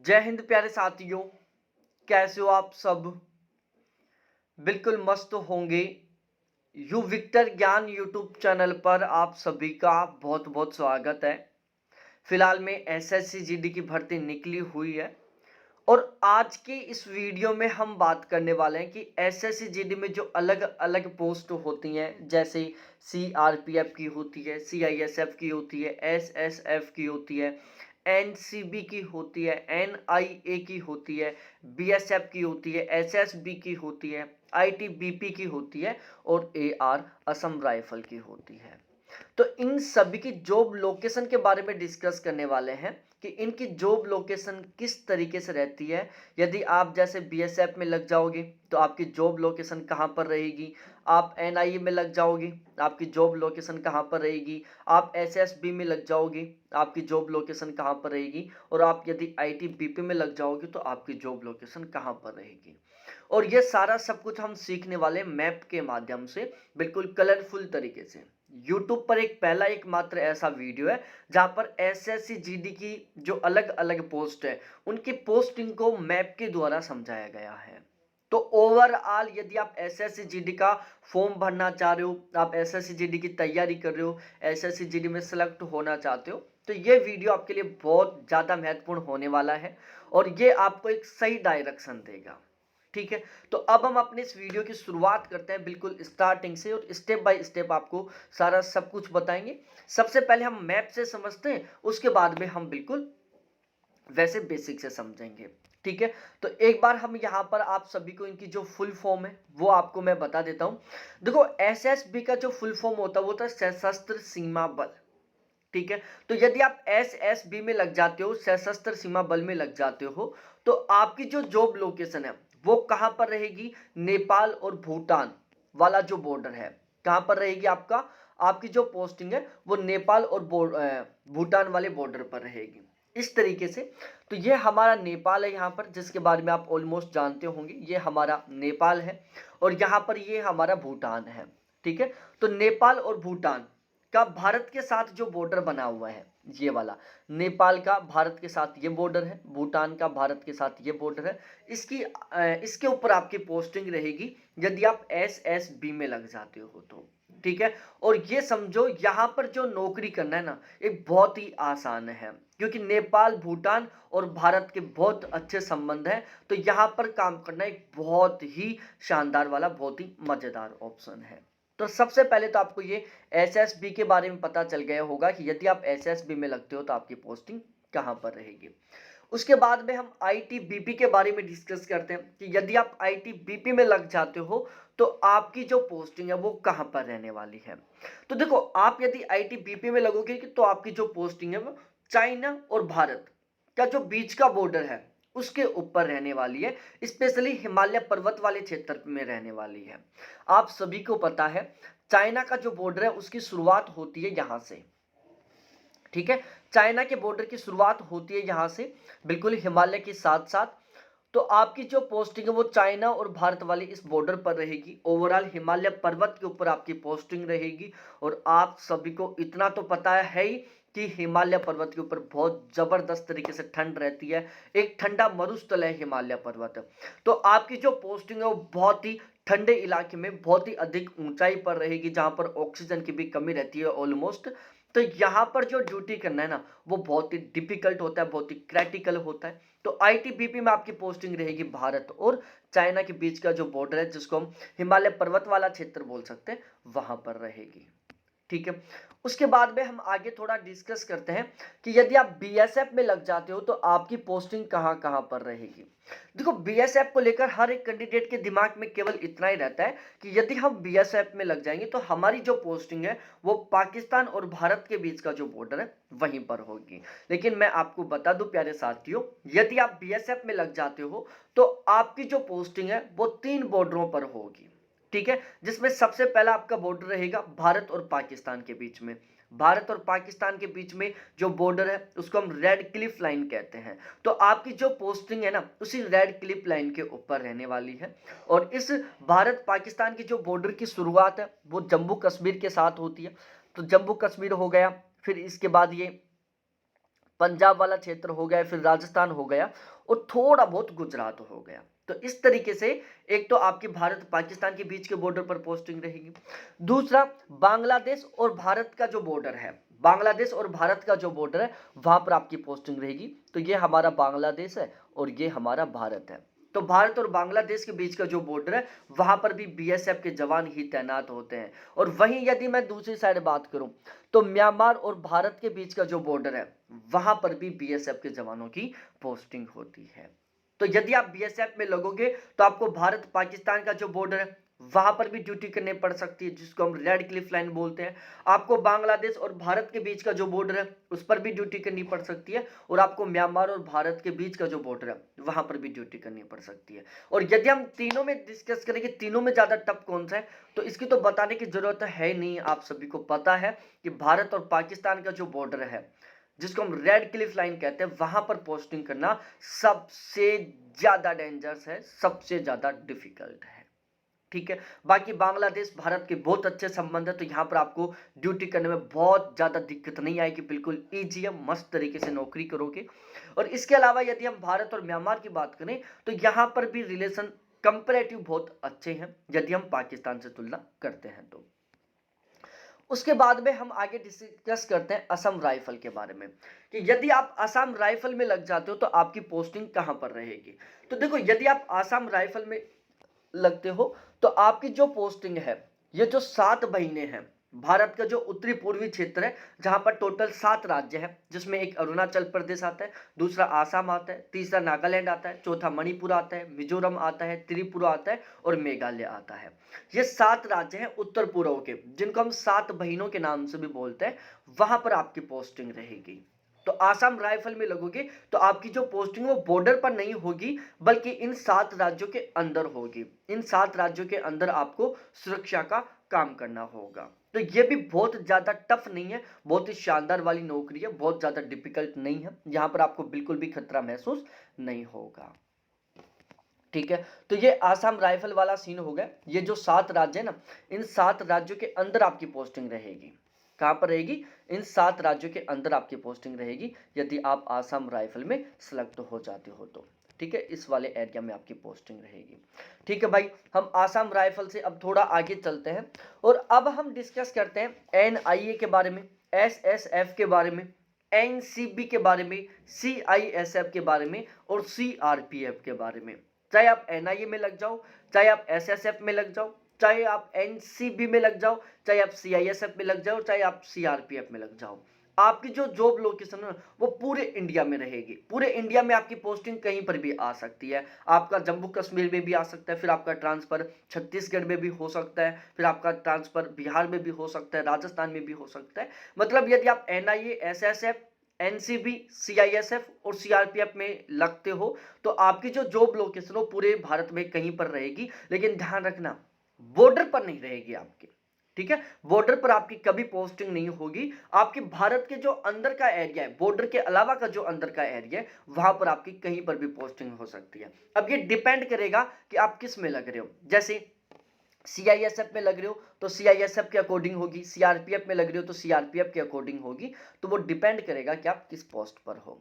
जय हिंद प्यारे साथियों। कैसे हो आप सब? बिल्कुल मस्त होंगे। यू विक्टर ज्ञान यूट्यूब चैनल पर आप सभी का बहुत बहुत स्वागत है। फिलहाल में एसएससी जीडी की भर्ती निकली हुई है और आज के इस वीडियो में हम बात करने वाले हैं कि एसएससी जीडी में जो अलग अलग पोस्ट होती हैं, जैसे सीआरपीएफ की होती है, सीआईएसएफ की होती है, एसएसएफ की होती है, एनसीबी की होती है, एनआईए की होती है, बीएसएफ की होती है, एसएसबी की होती है, आईटीबीपी की होती है और एआर असम राइफल की होती है। तो इन सभी की जॉब लोकेशन के बारे में डिस्कस करने वाले हैं कि इनकी जॉब लोकेशन किस तरीके से रहती है। यदि आप जैसे बीएसएफ में लग जाओगे तो आपकी जॉब लोकेशन कहाँ पर रहेगी, आप एनआईए में लग जाओगे आपकी जॉब लोकेशन कहाँ पर रहेगी, आप एसएसबी में लग जाओगे आपकी जॉब लोकेशन कहाँ पर रहेगी, और आप यदि आईटीबीपी में लग जाओगे तो आपकी जॉब लोकेशन कहाँ पर रहेगी। और ये सारा सब कुछ हम सीखने वाले मैप के माध्यम से, बिल्कुल कलरफुल तरीके से। YouTube पर एक पहला एक मात्र ऐसा वीडियो है जहां पर एसएससी जीडी की जो अलग अलग पोस्ट है उनकी पोस्टिंग को मैप के द्वारा समझाया गया है। तो ओवरऑल यदि आप एसएससी जीडी का फॉर्म भरना चाह रहे हो, आप एसएससी जीडी की तैयारी कर रहे हो, एसएससी जीडी में सेलेक्ट होना चाहते हो, तो ये वीडियो आपके लिए बहुत ज़्यादा महत्वपूर्ण होने वाला है और ये आपको एक सही डायरेक्शन देगा। ठीक है, तो अब हम अपने इस वीडियो की शुरुआत करते हैं बिल्कुल स्टार्टिंग से और स्टेप बाय स्टेप आपको सारा सब कुछ बताएंगे। सबसे पहले हम मैप से समझते हैं, उसके बाद में हम बिल्कुल वैसे बेसिक से समझेंगे। ठीक है, तो एक बार हम यहाँ पर आप सभी को इनकी जो फुल फॉर्म है वो आपको मैं बता देता हूँ। देखो, एसएसबी का जो फुल फॉर्म होता है वो होता है सशस्त्र सीमा बल। ठीक है, तो यदि आप एसएसबी में लग जाते हो, सशस्त्र सीमा बल में लग जाते हो, तो आपकी जो जॉब लोकेशन है वो कहां पर रहेगी? नेपाल और भूटान वाला जो बॉर्डर है, कहां पर रहेगी? आपकी जो पोस्टिंग है वो नेपाल और भूटान वाले बॉर्डर पर रहेगी। इस तरीके से, तो ये हमारा नेपाल है यहाँ पर, जिसके बारे में आप ऑलमोस्ट जानते होंगे। ये हमारा नेपाल है और यहाँ पर ये हमारा भूटान है। ठीक है, तो नेपाल और भूटान का भारत के साथ जो बॉर्डर बना हुआ है, ये वाला नेपाल का भारत के साथ ये बॉर्डर है, भूटान का भारत के साथ ये बॉर्डर है। इसके ऊपर आपकी पोस्टिंग रहेगी यदि आप एसएसबी में लग जाते हो तो। ठीक है, और ये समझो यहाँ पर जो नौकरी करना है ना, एक बहुत ही आसान है, क्योंकि नेपाल, भूटान और भारत के बहुत अच्छे संबंध हैं। तो यहाँ पर काम करना एक बहुत ही शानदार वाला, बहुत ही मजेदार ऑप्शन है। तो सबसे पहले तो आपको ये एसएसबी के बारे में पता चल गया होगा कि यदि आप एसएसबी में लगते हो तो आपकी पोस्टिंग कहां पर रहेगी। उसके बाद में हम आईटीबीपी के बारे में डिस्कस करते हैं कि यदि आप आईटीबीपी में लग जाते हो तो आपकी जो पोस्टिंग है वो कहां पर रहने वाली है। तो देखो, आप यदि आईटीबीपी में लगोगे तो आपकी जो पोस्टिंग है वो चाइना और भारत का जो बीच का बॉर्डर है उसके ऊपर रहने वाली है, स्पेशली हिमालय पर्वत वाले क्षेत्र में रहने वाली है। आप सभी को पता है चाइना का जो बॉर्डर है उसकी शुरुआत होती है यहां से। ठीक है, चाइना के बॉर्डर की शुरुआत होती है यहां से, बिल्कुल हिमालय के साथ साथ। तो आपकी जो पोस्टिंग है वो चाइना और भारत वाली इस बॉर्डर पर रहेगी। ओवरऑल हिमालय पर्वत के ऊपर आपकी पोस्टिंग रहेगी। और आप सभी को इतना तो पता है ही कि हिमालय पर्वत के ऊपर बहुत जबरदस्त तरीके से ठंड रहती है, एक ठंडा मरुस्थल है हिमालय पर्वत। तो आपकी जो पोस्टिंग है वो बहुत ही ठंडे इलाके में, बहुत ही अधिक ऊंचाई पर रहेगी, जहां पर ऑक्सीजन की भी कमी रहती है ऑलमोस्ट। तो यहाँ पर जो ड्यूटी करना है ना वो बहुत ही डिफिकल्ट होता है, बहुत ही क्रिटिकल होता है। तो आईटीबीपी में आपकी पोस्टिंग रहेगी भारत और चाइना के बीच का जो बॉर्डर है, जिसको हम हिमालय पर्वत वाला क्षेत्र बोल सकते हैं, वहां पर रहेगी। ठीक है, उसके बाद में हम आगे थोड़ा डिस्कस करते हैं कि यदि आप बीएसएफ में लग जाते हो तो आपकी पोस्टिंग कहां कहां पर रहेगी। देखो, बीएसएफ को लेकर हर एक कैंडिडेट के दिमाग में केवल इतना ही रहता है कि यदि हम बीएसएफ में लग जाएंगे तो हमारी जो पोस्टिंग है वो पाकिस्तान और भारत के बीच का जो बॉर्डर है वहीं पर होगी। लेकिन मैं आपको बता दूं प्यारे साथियों, यदि आप बीएसएफ में लग जाते हो तो आपकी जो पोस्टिंग है वो 3 बॉर्डरों पर होगी। ठीक है, जिसमें सबसे पहला आपका बॉर्डर रहेगा भारत और पाकिस्तान के बीच में। भारत और पाकिस्तान के बीच में जो बॉर्डर है उसको हम रेड क्लिफ लाइन कहते हैं। तो आपकी जो पोस्टिंग है ना उसी रेड क्लिफ लाइन के ऊपर रहने वाली है। और इस भारत पाकिस्तान की जो बॉर्डर की शुरुआत है वो जम्मू कश्मीर के साथ होती है। तो जम्मू कश्मीर हो गया, फिर इसके बाद ये पंजाब वाला क्षेत्र हो गया, फिर राजस्थान हो गया और थोड़ा बहुत गुजरात हो गया। तो इस तरीके से एक तो आपकी भारत पाकिस्तान के बीच के बॉर्डर पर पोस्टिंग रहेगी। दूसरा, बांग्लादेश और भारत का जो बॉर्डर है, बांग्लादेश और भारत का जो बॉर्डर है वहां पर आपकी पोस्टिंग रहेगी। तो ये हमारा बांग्लादेश है और ये हमारा भारत है। तो भारत और बांग्लादेश के बीच का जो बॉर्डर है वहां पर भी बीएसएफ के जवान ही तैनात होते हैं। और वहीं यदि मैं दूसरी साइड बात करूं तो म्यांमार और भारत के बीच का जो बॉर्डर है वहां पर भी बीएसएफ के जवानों की पोस्टिंग होती है। तो यदि आप बीएसएफ में लगोगे तो आपको भारत पाकिस्तान का जो बॉर्डर है वहां पर भी ड्यूटी करनी पड़ सकती है, जिसको हम रेड क्लिफ लाइन बोलते हैं। आपको बांग्लादेश और भारत के बीच का जो बॉर्डर है उस पर भी ड्यूटी करनी पड़ सकती है, और आपको म्यांमार और भारत के बीच का जो बॉर्डर है वहां पर भी ड्यूटी करनी पड़ सकती है। और यदि हम तीनों में डिस्कस करें कि तीनों में ज्यादा टफ कौन सा है, तो इसकी तो बताने की जरूरत है नहीं, आप सभी को पता है कि भारत और पाकिस्तान का जो बॉर्डर है जिसको हम रेड क्लिफ लाइन कहते हैं वहां पर पोस्टिंग करना सबसे ज्यादा डेंजरस है, सबसे ज्यादा डिफिकल्ट है। ठीक है, बाकी बांग्लादेश भारत के बहुत अच्छे संबंध है, तो यहां पर आपको ड्यूटी करने में बहुत ज्यादा दिक्कत नहीं आएगी, बिल्कुल ईजी है, मस्त तरीके से नौकरी करोगे। और इसके अलावा यदि हम भारत और म्यांमार की बात करें तो यहां पर भी रिलेशन कंपेरेटिव बहुत अच्छे हैं यदि हम पाकिस्तान से तुलना करते हैं तो। उसके बाद में हम आगे डिस्कस करते हैं असम राइफल के बारे में कि यदि आप असम राइफल में लग जाते हो तो आपकी पोस्टिंग कहां पर रहेगी। तो देखो, यदि आप असम राइफल में लगते हो तो आपकी जो पोस्टिंग है, ये जो 7 महीने हैं, भारत का जो उत्तरी पूर्वी क्षेत्र है जहां पर टोटल 7 राज्य है, जिसमें एक अरुणाचल प्रदेश आता है, दूसरा आसाम आता है, तीसरा नागालैंड आता है, चौथा मणिपुर आता है, मिजोरम आता है, त्रिपुरा आता है और मेघालय आता है। ये 7 राज्य हैं उत्तर पूर्व के, जिनको हम 7 बहिनों के नाम से भी बोलते हैं, वहां पर आपकी पोस्टिंग रहेगी। तो आसाम राइफल में लगोगे तो आपकी जो पोस्टिंग वो बॉर्डर पर नहीं होगी, बल्कि इन 7 राज्यों के अंदर होगी। इन 7 राज्यों के अंदर आपको सुरक्षा का काम करना होगा। तो ये भी बहुत ज्यादा टफ नहीं है, बहुत ही शानदार वाली नौकरी है, बहुत ज्यादा डिफिकल्ट नहीं है, यहां पर आपको बिल्कुल भी खतरा महसूस नहीं होगा। ठीक है, तो ये आसाम राइफल वाला सीन हो गया। ये जो 7 राज्य है ना, इन 7 राज्यों के अंदर आपकी पोस्टिंग रहेगी। कहां पर रहेगी? इन 7 राज्यों के अंदर आपकी पोस्टिंग रहेगी यदि आप आसाम राइफल में सेलेक्ट हो जाते हो तो। ठीक है, इस वाले एरिया में आपकी पोस्टिंग रहेगी। ठीक है भाई, हम आसाम राइफल से अब थोड़ा आगे चलते हैं और अब हम डिस्कस करते हैं एनआईए के बारे में, एसएसएफ के बारे में, एनसीबी के बारे में, सीआईएसएफ के बारे में और सीआरपीएफ के बारे में। चाहे आप एनआईए में लग जाओ, चाहे आप एसएसएफ में लग जाओ, चाहे आप एनसीबी में लग जाओ, चाहे आप सीआईएसएफ में लग जाओ, चाहे आप सीआरपीएफ में लग जाओ, आपकी जो जॉब लोकेशन है वो पूरे इंडिया में रहेगी। पूरे इंडिया में आपकी पोस्टिंग कहीं पर भी आ सकती है। आपका जम्मू कश्मीर में भी आ सकता है, फिर आपका ट्रांसफर छत्तीसगढ़ में भी हो सकता है, फिर आपका ट्रांसफर बिहार में भी हो सकता है, राजस्थान में भी हो सकता है। मतलब यदि आप एनआईए, एसएसएफ, एनसीबी, सीआईएसएफ और सीआरपीएफ में लगते हो तो आपकी जो जॉब लोकेशन हो पूरे भारत में कहीं पर रहेगी, लेकिन ध्यान रखना बॉर्डर पर नहीं रहेगी आपकी। ठीक है, बॉर्डर पर आपकी कभी पोस्टिंग नहीं होगी। आपके भारत के जो अंदर का एरिया है, बॉर्डर के अलावा का जो अंदर का एरिया है, वहां पर आपकी कहीं पर भी पोस्टिंग हो सकती है। अब ये डिपेंड करेगा कि आप किस में लग रहे हो। जैसे सीआईएसएफ में लग रहे हो तो सीआईएसएफ के अकॉर्डिंग होगी, सीआरपीएफ में लग रहे हो तो सीआरपीएफ के अकॉर्डिंग होगी। तो वो डिपेंड करेगा कि आप किस पोस्ट पर हो।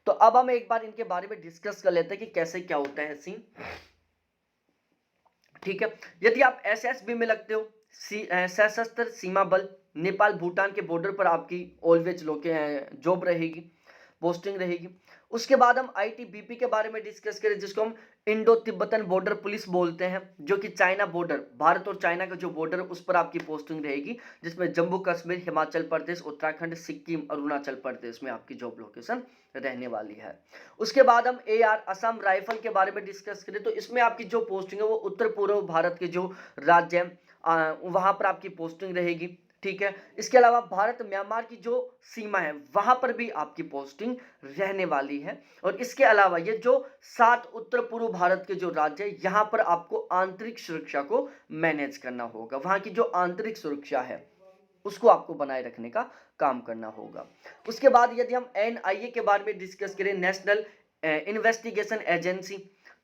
तो अब हम एक बार इनके बारे में डिस्कस कर लेते हैं कि कैसे क्या होता है सीन। ठीक है, यदि आप एसएसबी में लगते हो, सशस्त्र सीमा बल, नेपाल भूटान के बॉर्डर पर आपकी ऑलवेज जॉब रहेगी, पोस्टिंग रहेगी। उसके बाद हम आईटीबीपी के बारे में डिस्कस करें, जिसको हम इंडो तिब्बतन बॉर्डर पुलिस बोलते हैं, जो कि चाइना बॉर्डर, भारत और चाइना का जो बॉर्डर है उस पर आपकी पोस्टिंग रहेगी, जिसमें जम्मू कश्मीर, हिमाचल प्रदेश, उत्तराखंड, सिक्किम, अरुणाचल प्रदेश में आपकी जॉब लोकेशन रहने वाली है। उसके बाद हम एआर असम राइफल के बारे में डिस्कस करें तो इसमें आपकी जो पोस्टिंग है वो उत्तर पूर्व भारत के जो राज्य हैं वहां पर आपकी पोस्टिंग रहेगी। ठीक है, इसके अलावा भारत म्यांमार की जो सीमा है वहां पर भी आपकी पोस्टिंग रहने वाली है। और इसके अलावा ये जो 7 उत्तर पूर्व भारत के जो राज्य है, यहां पर आपको आंतरिक सुरक्षा को मैनेज करना होगा। वहां की जो आंतरिक सुरक्षा है उसको आपको बनाए रखने का काम करना होगा। उसके बाद यदि हम एनआईए के बारे में डिस्कस करें, नेशनल इन्वेस्टिगेशन एजेंसी,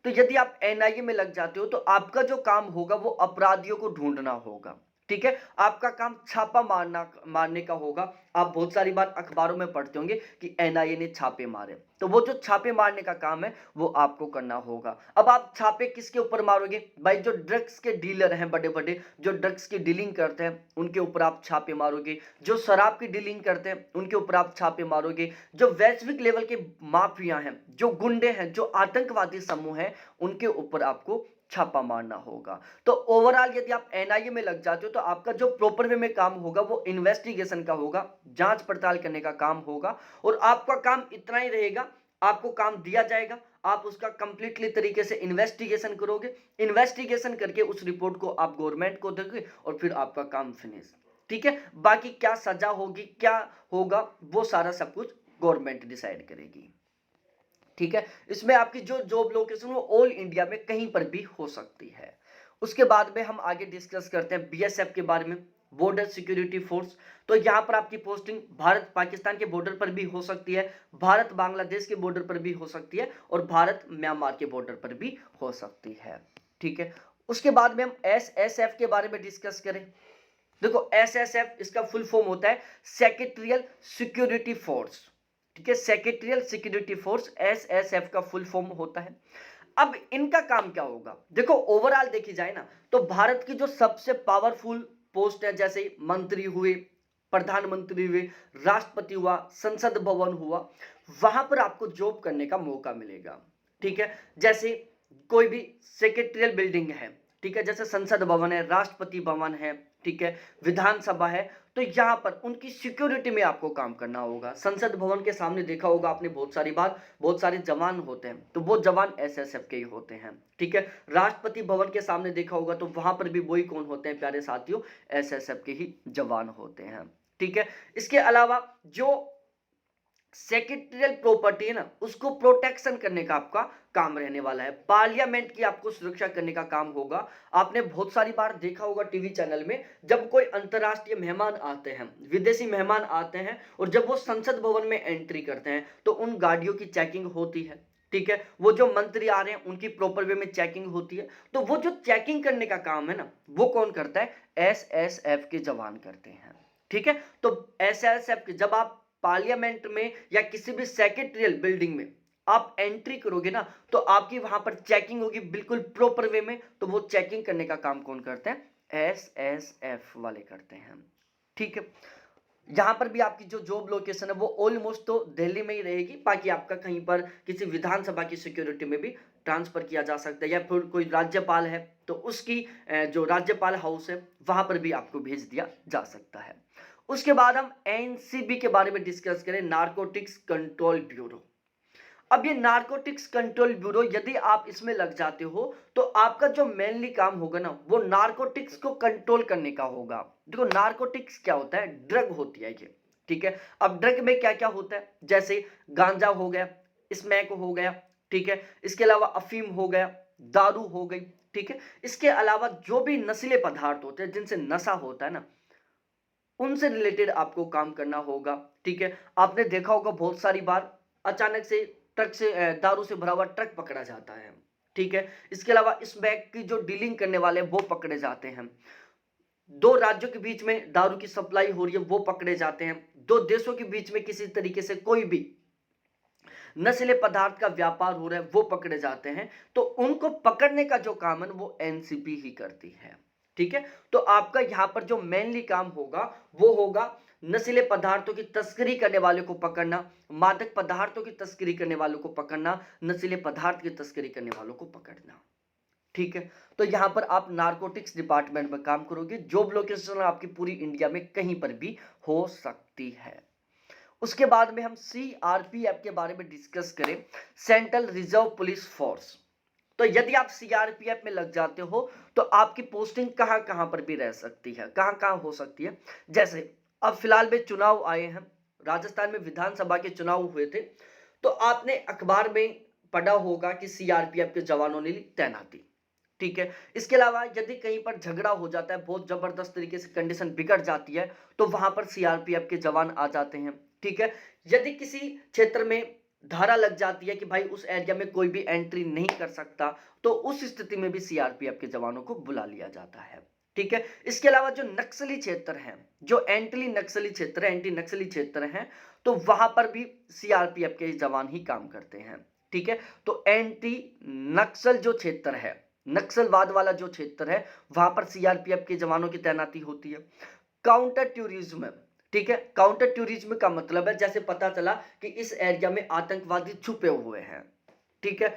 तो यदि आप एनआईए में लग जाते हो तो आपका जो काम होगा वो अपराधियों को ढूंढना होगा। ठीक है, आपका काम छापा मारने का होगा। आप बहुत सारी बार अखबारों में पढ़ते होंगे कि एनआईए ने छापे मारे, तो वो जो छापे मारने का काम है वो आपको करना होगा। अब आप छापे किसके ऊपर मारोगे? भाई जो ड्रग्स के डीलर हैं, बड़े बड़े जो ड्रग्स की डीलिंग करते हैं उनके ऊपर आप छापे मारोगे, जो शराब की डीलिंग करते हैं उनके ऊपर आप छापे मारोगे, जो वैश्विक लेवल के माफिया हैं, जो गुंडे हैं, जो आतंकवादी समूह हैं, उनके ऊपर आपको छापा मारना होगा। तो ओवरऑल यदि आप एनआईए में लग जाते हो तो आपका जो प्रॉपर वे में काम होगा वो इन्वेस्टिगेशन का होगा, जांच पड़ताल करने का काम होगा। और आपका काम इतना ही रहेगा, आपको काम दिया जाएगा, आप उसका कंप्लीटली तरीके से इन्वेस्टिगेशन करोगे, इन्वेस्टिगेशन करके उस रिपोर्ट को आप गवर्नमेंट को दोगे और फिर आपका काम फिनिश। ठीक है, बाकी क्या सजा होगी, क्या होगा, वो सारा सब कुछ गवर्नमेंट डिसाइड करेगी। ठीक है, इसमें आपकी जो जॉब लोकेशन वो ऑल इंडिया में कहीं पर भी हो सकती है। उसके बाद में हम आगे डिस्कस करते हैं बीएसएफ के बारे में, बॉर्डर सिक्योरिटी फोर्स। तो यहाँ पर आपकी पोस्टिंग भारत पाकिस्तान के बॉर्डर पर भी हो सकती है, भारत बांग्लादेश के बॉर्डर पर भी हो सकती है और भारत म्यांमार के बॉर्डर पर भी हो सकती है। ठीक है, उसके बाद में हम एसएसएफ के बारे में डिस्कस करें। देखो एसएसएफ इसका फुल फॉर्म होता है सेक्रेटरियल सिक्योरिटी फोर्स। ठीक है, सेक्रेटरियल सिक्योरिटी फोर्स एसएसएफ का फुल फॉर्म होता है। अब इनका काम क्या होगा? देखो ओवरऑल देखी जाए ना तो भारत की जो सबसे पावरफुल पोस्ट है, जैसे मंत्री हुए, प्रधानमंत्री हुए, राष्ट्रपति हुआ, संसद भवन हुआ, वहां पर आपको जॉब करने का मौका मिलेगा। ठीक है, जैसे कोई भी सेक्रेटरियल बिल्डिंग है, ठीक है, जैसे संसद भवन है, राष्ट्रपति भवन है, ठीक है, विधानसभा है, तो यहां पर उनकी सिक्योरिटी में आपको काम करना होगा। संसद भवन के सामने देखा होगा आपने बहुत सारी बार, बहुत सारे जवान होते हैं, तो वो जवान एसएसएफ के ही होते हैं। ठीक है, राष्ट्रपति भवन के सामने देखा होगा तो वहां पर भी वही कौन होते हैं प्यारे साथियों? एसएसएफ के ही जवान होते हैं। ठीक है, इसके अलावा जो सेक्रेटरियल प्रॉपर्टी है ना उसको प्रोटेक्शन करने का आपका काम रहने वाला है। पार्लियामेंट की आपको सुरक्षा करने का काम होगा। आपने बहुत सारी बार देखा होगा टीवी चैनल में, जब कोई अंतरराष्ट्रीय मेहमान आते हैं, विदेशी मेहमान आते हैं और जब वो संसद भवन में एंट्री करते हैं तो उन गाड़ियों की चेकिंग होती है। ठीक है, वो जो मंत्री आ रहे हैं उनकी प्रॉपर वे में चेकिंग होती है। तो वो जो चेकिंग करने का काम है ना वो कौन करता है? एसएसएफ के जवान करते हैं। ठीक है, तो एसएसएफ के जब आप पार्लियामेंट में या किसी भी सेक्रेटरियल बिल्डिंग में आप एंट्री करोगे ना तो आपकी वहां पर चेकिंग होगी बिल्कुल प्रॉपर वे में। तो वो चेकिंग करने का काम कौन करते हैं? एसएसएफ वाले करते हैं। ठीक है, यहां पर भी आपकी जो जॉब लोकेशन है वो ऑलमोस्ट तो दिल्ली में ही रहेगी, बाकी आपका कहीं पर किसी विधानसभा की सिक्योरिटी में भी ट्रांसफर किया जा सकता है, या फिर कोई राज्यपाल है तो उसकी जो राज्यपाल हाउस है वहां पर भी आपको भेज दिया जा सकता है। उसके बाद हम एनसीबी के बारे में डिस्कस करें, नारकोटिक्स कंट्रोल ब्यूरो। अब ये नारकोटिक्स कंट्रोल ब्यूरो यदि आप इसमें लग जाते हो तो आपका जो मेनली काम होगा ना वो नारकोटिक्स को कंट्रोल करने का होगा। देखो नारकोटिक्स क्या होता है? ड्रग होती है ये। ठीक है, अब ड्रग में क्या क्या होता है? जैसे गांजा हो गया, स्मैक हो गया, ठीक है, इसके अलावा अफीम हो गया, दारू हो गई। ठीक है, इसके अलावा जो भी नशीले पदार्थ होते हैं जिनसे नशा होता है ना उनसे रिलेटेड आपको काम करना होगा। ठीक है, आपने देखा होगा बहुत सारी बार अचानक से ट्रक से दारू से भरा हुआ ट्रक पकड़ा जाता है। ठीक है, इसके अलावा इस बैग की जो डीलिंग करने वाले हैं वो पकड़े जाते हैं। दो राज्यों के बीच में दारू की सप्लाई हो रही है वो पकड़े जाते हैं। दो देशों के बीच में किसी तरीके से कोई भी नशीले पदार्थ का व्यापार हो रहा है वो पकड़े जाते हैं। तो उनको पकड़ने का जो काम है वो एनसीबी ही करती है। ठीक है, तो आपका यहां पर जो मेनली काम होगा वो होगा नशीले पदार्थों की तस्करी करने वालों को पकड़ना, मादक पदार्थों की तस्करी करने वालों को पकड़ना, नशीले पदार्थ की तस्करी करने वालों को पकड़ना। ठीक है, तो यहां पर आप नारकोटिक्स डिपार्टमेंट में काम करोगे। जॉब लोकेशन आपकी पूरी इंडिया में कहीं पर भी हो सकती है। उसके बाद में हम सीआरपीएफ के बारे में डिस्कस करें, सेंट्रल रिजर्व पुलिस फोर्स। तो यदि आप सीआरपीएफ में लग जाते हो तो आपकी पोस्टिंग कहां कहां पर भी रह सकती है, कहां कहां हो सकती है? जैसे अब फिलहाल में चुनाव आए हैं, राजस्थान में विधानसभा के चुनाव हुए थे, तो आपने अखबार में पढ़ा होगा कि सीआरपीएफ के जवानों ने ली तैनाती। ठीक है, इसके अलावा यदि कहीं पर झगड़ा हो जाता है, बहुत जबरदस्त तरीके से कंडीशन बिगड़ जाती है, तो वहां पर सीआरपीएफ के जवान आ जाते हैं। ठीक है, यदि किसी क्षेत्र में धारा लग जाती है कि भाई उस एरिया में कोई भी एंट्री नहीं कर सकता, तो उस स्थिति में भी सीआरपीएफ के जवानों को बुला लिया जाता है। ठीक है। इसके अलावा जो नक्सली क्षेत्र हैं, जो एंटी नक्सली क्षेत्र हैं, तो वहां पर भी सीआरपीएफ के जवान ही काम करते हैं। ठीक है, तो एंटी नक्सल जो क्षेत्र है, नक्सलवाद वाला जो क्षेत्र है, वहां पर सीआरपीएफ के जवानों की तैनाती होती है। काउंटर टूरिज्म, ठीक है, काउंटर टूरिज्म का मतलब है जैसे पता चला कि इस एरिया में आतंकवादी छुपे हुए हैं, ठीक है,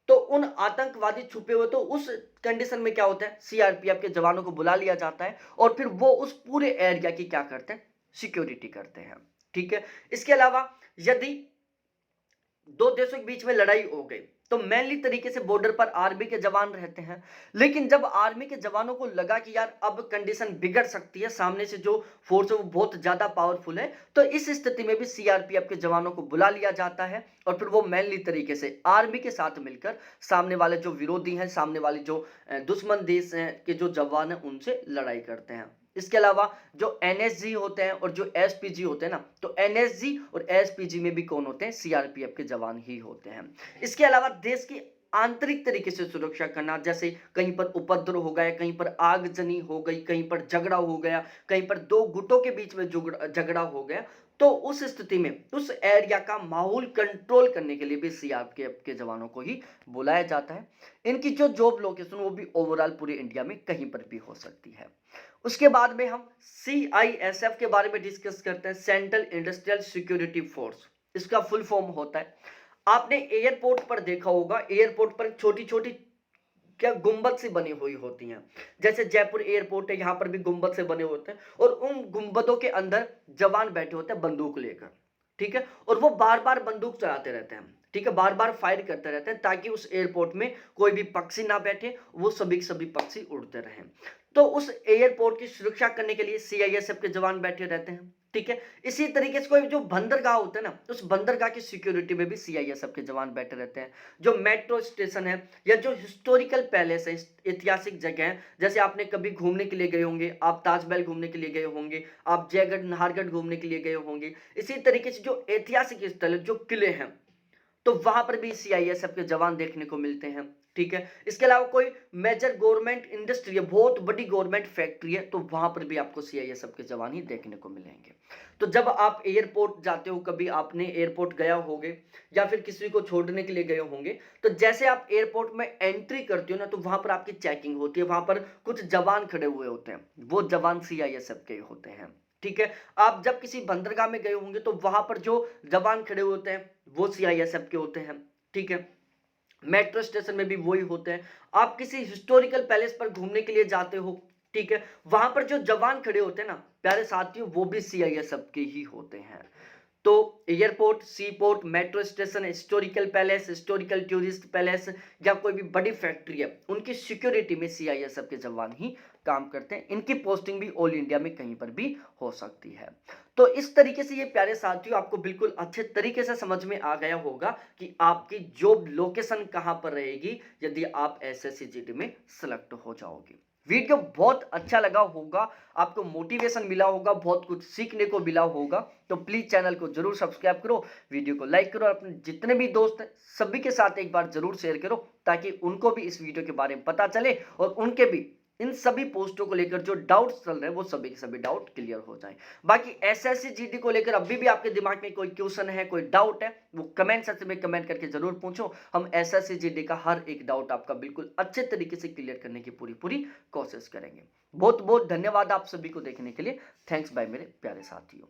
तो उन आतंकवादी छुपे हुए, तो उस कंडीशन में क्या होता है, सीआरपीएफ के जवानों को बुला लिया जाता है और फिर वो उस पूरे एरिया की क्या करते हैं, सिक्योरिटी करते हैं। ठीक है, इसके अलावा यदि दो देशों के बीच में लड़ाई हो गई तो मेनली तरीके से बॉर्डर पर आर्मी के जवान रहते हैं, लेकिन जब आर्मी के जवानों को लगा कि यार अब कंडीशन बिगड़ सकती है, सामने से जो फोर्स है वो बहुत ज्यादा पावरफुल है, तो इस स्थिति में भी सीआरपीएफ के जवानों को बुला लिया जाता है और फिर वो मेनली तरीके से आर्मी के साथ मिलकर सामने वाले जो विरोधी हैं, सामने वाले जो दुश्मन देश हैं के जो जवान हैं उनसे लड़ाई करते हैं। इसके अलावा जो एनएसजी होते हैं और जो एसपीजी होते हैं ना, तो एनएसजी और एसपीजी में भी कौन होते हैं, सीआरपीएफ के जवान ही होते हैं। इसके अलावा देश की आंतरिक तरीके से सुरक्षा करना, जैसे कहीं पर उपद्रव हो गया, कहीं पर आगजनी हो गई, कहीं पर झगड़ा हो गया, कहीं पर दो गुटों के बीच में झगड़ा हो गया, तो उस स्थिति में उस एरिया का माहौल कंट्रोल करने के लिए भी सीआरपीएफ के जवानों को ही बुलाया जाता है। इनकी जो जॉब लोकेशन वो भी ओवरऑल पूरे इंडिया में कहीं पर भी हो सकती है। उसके बाद में हम सीआईएसएफ के बारे में डिस्कस करते हैं, सेंट्रल इंडस्ट्रियल सिक्योरिटी फोर्स, इसका फुल फॉर्म होता है। आपने एयरपोर्ट पर देखा होगा, एयरपोर्ट पर छोटी छोटी क्या गुंबद से बनी हुई होती हैं, जैसे जयपुर एयरपोर्ट है, यहां पर भी गुंबद से बने होते हैं और उन गुंबदों के अंदर जवान बैठे होते हैं बंदूक लेकर, ठीक है, और वो बार बार बंदूक चलाते रहते हैं, ठीक है, बार बार फायर करते रहते हैं ताकि उस एयरपोर्ट में कोई भी पक्षी ना बैठे, वो सभी पक्षी उड़ते रहें। तो उस एयरपोर्ट की सुरक्षा करने के लिए सीआईएसएफ के जवान बैठे रहते हैं, ठीक है। इसी तरीके से कोई जो बंदरगाह होता है ना, उस बंदरगाह की सिक्योरिटी में भी सीआईएसएफ के जवान बैठे रहते हैं। जो मेट्रो स्टेशन है या जो हिस्टोरिकल पैलेस है, ऐतिहासिक जगह है, जैसे आपने कभी घूमने के लिए गए होंगे, आप ताजमहल घूमने के लिए गए होंगे, आप जयगढ़ नाहरगढ़ घूमने के लिए गए होंगे, इसी तरीके से जो ऐतिहासिक स्थल है, जो किले हैं, तो वहां पर भी सीआईएसएफ के जवान देखने को मिलते हैं, ठीक है। इसके अलावा कोई मेजर गवर्नमेंट इंडस्ट्री है, बहुत बड़ी गवर्नमेंट फैक्ट्री है, तो वहां पर भी आपको सीआईएसएफ के जवान ही देखने को मिलेंगे। तो जब आप एयरपोर्ट जाते हो, कभी आपने एयरपोर्ट गया होगे या फिर किसी को छोड़ने के लिए गए होंगे, तो जैसे आप एयरपोर्ट में एंट्री करते हो ना, तो वहां पर आपकी चेकिंग होती है, वहां पर कुछ जवान खड़े हुए होते हैं, वो जवान सीआईएसएफ के होते हैं, ठीक है। आप जब किसी बंदरगाह में गए होंगे तो वहां पर जो जवान खड़े होते हैं वो सीआईएसएफ के होते हैं, ठीक है। मेट्रो स्टेशन में भी वही होते हैं। आप किसी हिस्टोरिकल पैलेस पर घूमने के लिए जाते हो, ठीक है, वहां पर जो जवान खड़े होते हैं ना प्यारे साथियों, वो भी सीआईएसएफ के ही होते हैं। तो airport, sea port, metro station, historical palace, historical tourist palace या कोई भी बड़ी फैक्ट्री है, उनकी सिक्योरिटी में सीआईएसएफ के जवान ही काम करते हैं। इनकी पोस्टिंग भी ऑल इंडिया में कहीं पर भी हो सकती है। तो इस तरीके से ये प्यारे साथियों आपको बिल्कुल अच्छे तरीके से समझ में आ गया होगा कि आपकी जॉब लोकेशन कहां पर रहेगी यदि आप एसएससी जीडी में सिलेक्ट हो जाओगे। वीडियो बहुत अच्छा लगा होगा, आपको मोटिवेशन मिला होगा, बहुत कुछ सीखने को मिला होगा, तो प्लीज चैनल को जरूर सब्सक्राइब करो, वीडियो को लाइक करो और अपने जितने भी दोस्त हैं सभी के साथ एक बार जरूर शेयर करो ताकि उनको भी इस वीडियो के बारे में पता चले और उनके भी इन सभी पोस्टों को लेकर जो डाउट्स चल रहे हैं वो सभी के सभी डाउट क्लियर हो जाएं। बाकी एसएससी जीडी को लेकर अभी भी आपके दिमाग में कोई क्वेश्चन है, कोई डाउट है, वो कमेंट सेक्शन में कमेंट करके जरूर पूछो। हम एसएससी जीडी का हर एक डाउट आपका बिल्कुल अच्छे तरीके से क्लियर करने की पूरी कोशिश करेंगे। बहुत बहुत धन्यवाद आप सभी को देखने के लिए। थैंक्स बाय मेरे प्यारे साथियों।